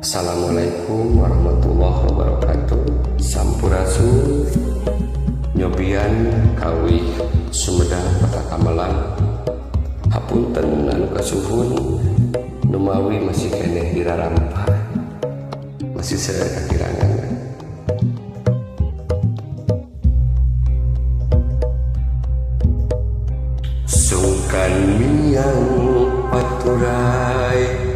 Assalamualaikum warahmatullahi wabarakatuh. Sampurasun nyobian kawih Sumedang Kota Kamalang. Hapunten anu kasuhun numawi masih keneh dirarampah, masih saya kakirangan. Sungkan miang paturai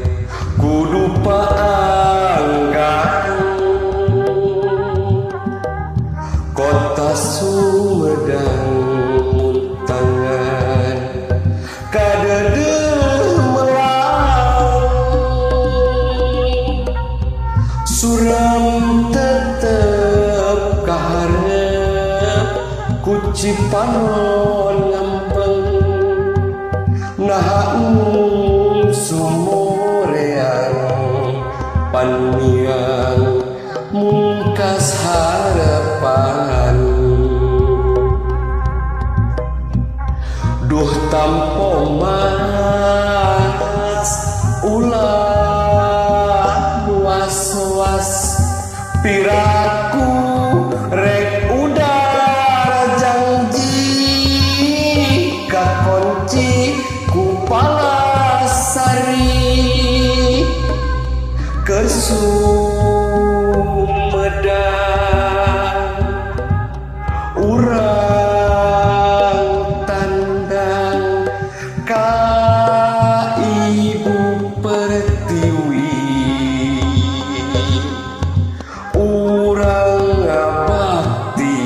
kudu paanggan Kota Sumedang muntangan kadeudeung melang suram tetep kaharep ku Cipanon ngempeng naha sumoreang panmiang mungkas harapan duh tampo mas ulah was-was piraku rek udara janji kakonci ku Palasari ke Sumedang urang tandang ka Ibu Pertiwi urang ngabakti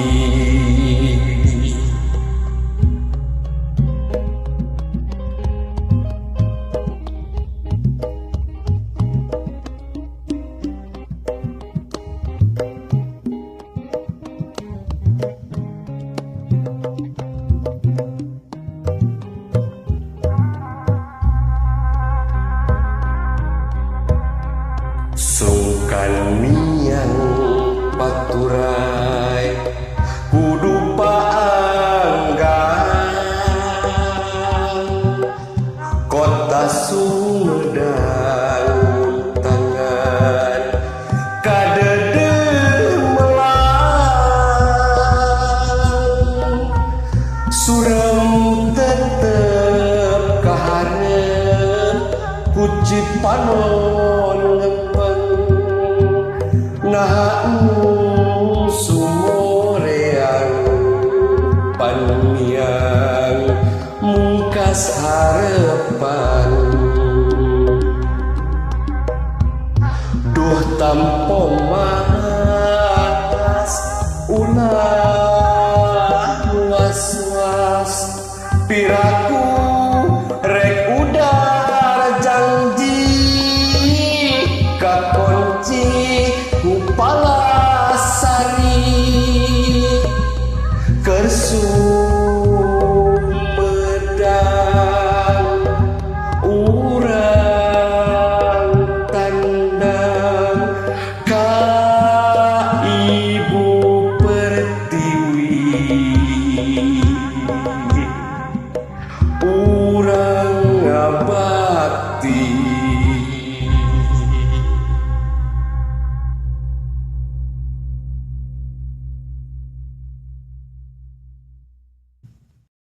sungkan miang paturai kudu paanggan Kota Sumedang muntangan kadeudeung melang surem tetep kaharep ku Cipanon ngempeng naha sumoreang panmiang mungkas harepan duh tampo